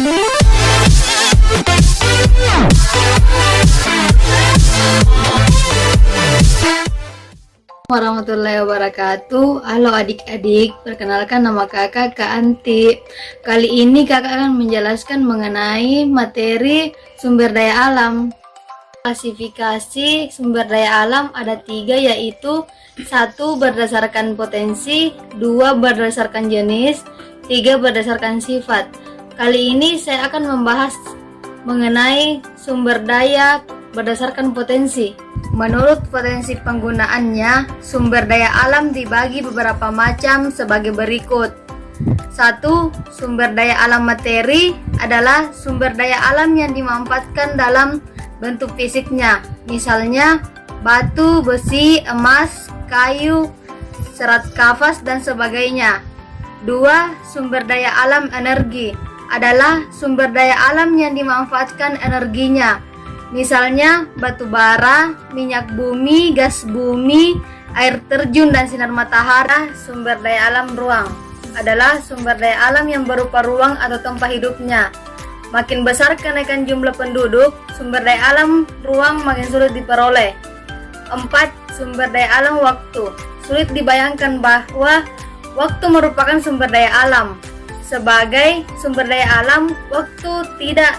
Warahmatullahi wabarakatuh. Halo adik-adik, perkenalkan nama kakak Kak Anti. Kali ini kakak akan menjelaskan mengenai materi sumber daya alam. Klasifikasi sumber daya alam ada 3, yaitu 1 berdasarkan potensi, 2 berdasarkan jenis, 3 berdasarkan sifat. Kali ini saya akan membahas mengenai sumber daya berdasarkan potensi. Menurut potensi penggunaannya, sumber daya alam dibagi beberapa macam sebagai berikut. 1. Sumber daya alam materi adalah sumber daya alam yang dimanfaatkan dalam bentuk fisiknya, misalnya batu, besi, emas, kayu, serat kafas, dan sebagainya. 2. Sumber daya alam energi adalah sumber daya alam yang dimanfaatkan energinya, misalnya batu bara, minyak bumi, gas bumi, air terjun, dan sinar matahari. Sumber daya alam ruang adalah sumber daya alam yang berupa ruang atau tempat hidupnya. Makin besar kenaikan jumlah penduduk, sumber daya alam ruang makin sulit diperoleh. 4. Sumber daya alam waktu. Sulit dibayangkan bahwa waktu merupakan sumber daya alam. Sebagai sumber daya alam, waktu tidak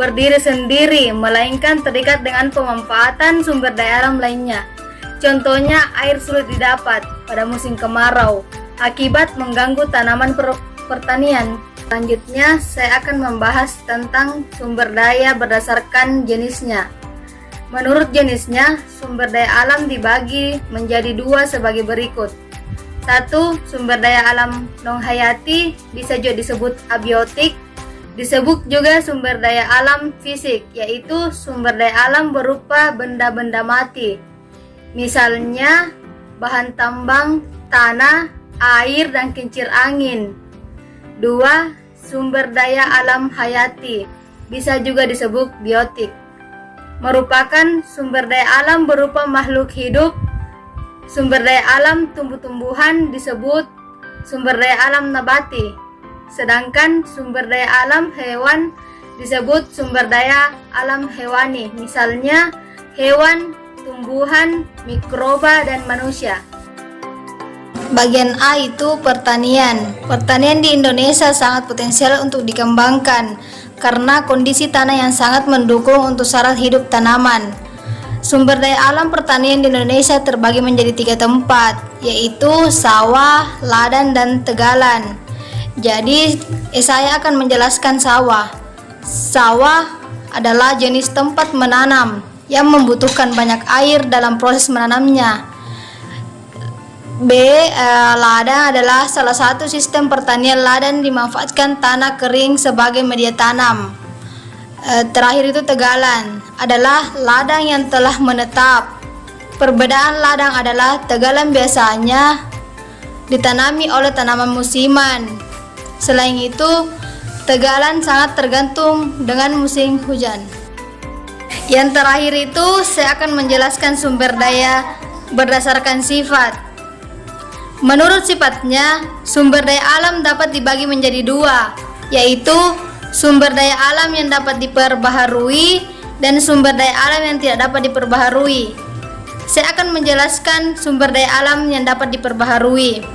berdiri sendiri, melainkan terikat dengan pemanfaatan sumber daya alam lainnya. Contohnya, air sulit didapat pada musim kemarau akibat mengganggu tanaman pertanian. Selanjutnya, saya akan membahas tentang sumber daya berdasarkan jenisnya. Menurut jenisnya, sumber daya alam dibagi menjadi 2 sebagai berikut. 1. Sumber daya alam non-hayati, bisa juga disebut abiotik. Disebut juga sumber daya alam fisik, yaitu sumber daya alam berupa benda-benda mati, misalnya bahan tambang, tanah, air, dan kincir angin. 2. Sumber daya alam hayati, bisa juga disebut biotik, merupakan sumber daya alam berupa makhluk hidup. Sumber daya alam tumbuh-tumbuhan disebut sumber daya alam nabati, sedangkan sumber daya alam hewan disebut sumber daya alam hewani, misalnya hewan, tumbuhan, mikroba, dan manusia. Bagian A itu pertanian. Pertanian di Indonesia sangat potensial untuk dikembangkan karena kondisi tanah yang sangat mendukung untuk syarat hidup tanaman. Sumber daya alam pertanian di Indonesia terbagi menjadi 3 tempat, yaitu sawah, ladang, dan tegalan. Jadi, saya akan menjelaskan sawah. Sawah adalah jenis tempat menanam yang membutuhkan banyak air dalam proses menanamnya. B. Ladang adalah salah satu sistem pertanian. Ladang dimanfaatkan tanah kering sebagai media tanam. Terakhir itu tegalan, adalah ladang yang telah menetap. Perbedaan ladang adalah tegalan biasanya ditanami oleh tanaman musiman. Selain itu, tegalan sangat tergantung dengan musim hujan. Yang terakhir itu, saya akan menjelaskan sumber daya berdasarkan sifat. Menurut sifatnya, sumber daya alam dapat dibagi menjadi 2, yaitu sumber daya alam yang dapat diperbaharui dan sumber daya alam yang tidak dapat diperbaharui. Saya akan menjelaskan sumber daya alam yang dapat diperbaharui.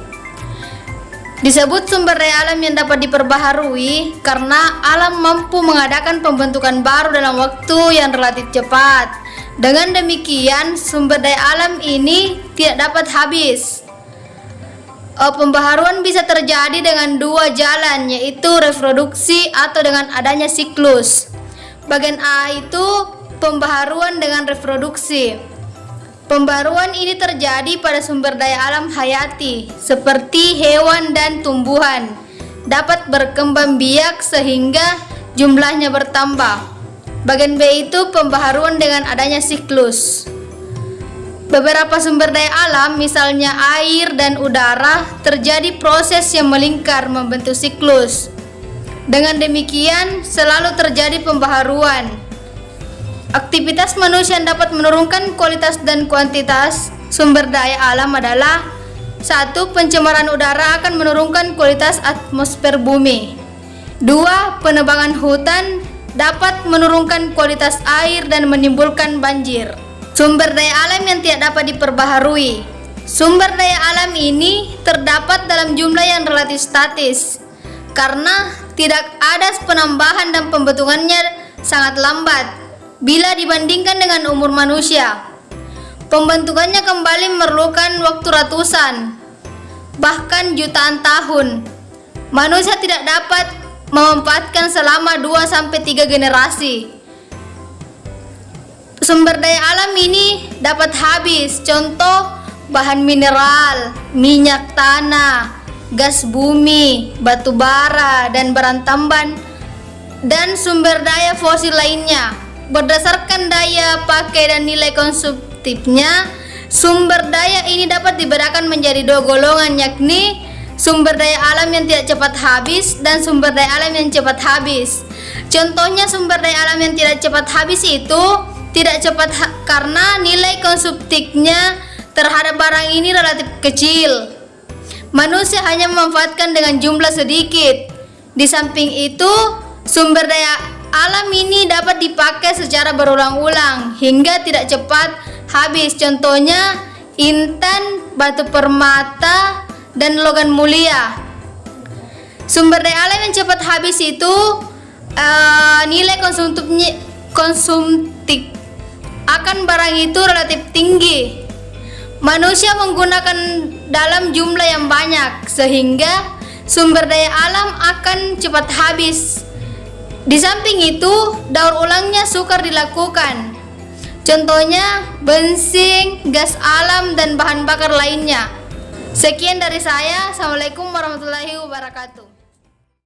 Disebut sumber daya alam yang dapat diperbaharui karena alam mampu mengadakan pembentukan baru dalam waktu yang relatif cepat. Dengan demikian, sumber daya alam ini tidak dapat habis. Pembaharuan bisa terjadi dengan 2 jalan, yaitu reproduksi atau dengan adanya siklus. Bagian A itu pembaharuan dengan reproduksi. Pembaharuan ini terjadi pada sumber daya alam hayati seperti hewan dan tumbuhan, dapat berkembang biak sehingga jumlahnya bertambah. Bagian B itu pembaharuan dengan adanya siklus. Beberapa sumber daya alam, misalnya air dan udara, terjadi proses yang melingkar membentuk siklus. Dengan demikian, selalu terjadi pembaharuan. Aktivitas manusia yang dapat menurunkan kualitas dan kuantitas sumber daya alam adalah 1. Pencemaran udara akan menurunkan kualitas atmosfer bumi. 2. Penebangan hutan dapat menurunkan kualitas air dan menimbulkan banjir. Sumber daya alam yang tidak dapat diperbaharui. Sumber daya alam ini terdapat dalam jumlah yang relatif statis karena tidak ada penambahan dan pembentukannya sangat lambat bila dibandingkan dengan umur manusia. Pembentukannya kembali memerlukan waktu ratusan, bahkan jutaan tahun. Manusia tidak dapat memanfaatkan selama 2-3 generasi. Sumber daya alam ini dapat habis, contoh bahan mineral, minyak tanah, gas bumi, batu bara, dan barang tambang, dan sumber daya fosil lainnya. Berdasarkan daya pakai dan nilai konsumtifnya, sumber daya ini dapat dibedakan menjadi 2 golongan, yakni sumber daya alam yang tidak cepat habis dan sumber daya alam yang cepat habis. Contohnya sumber daya alam yang tidak cepat habis itu tidak cepat karena nilai konsumtifnya terhadap barang ini relatif kecil. Manusia hanya memanfaatkan dengan jumlah sedikit. Di samping itu, sumber daya alam ini dapat dipakai secara berulang-ulang hingga tidak cepat habis. Contohnya intan, batu permata, dan logam mulia. Sumber daya alam yang cepat habis itu nilai konsumtif akan barang itu relatif tinggi. Manusia menggunakan dalam jumlah yang banyak sehingga sumber daya alam akan cepat habis. Di samping itu, daur ulangnya sukar dilakukan. Contohnya bensin, gas alam, dan bahan bakar lainnya. Sekian dari saya. Assalamualaikum warahmatullahi wabarakatuh.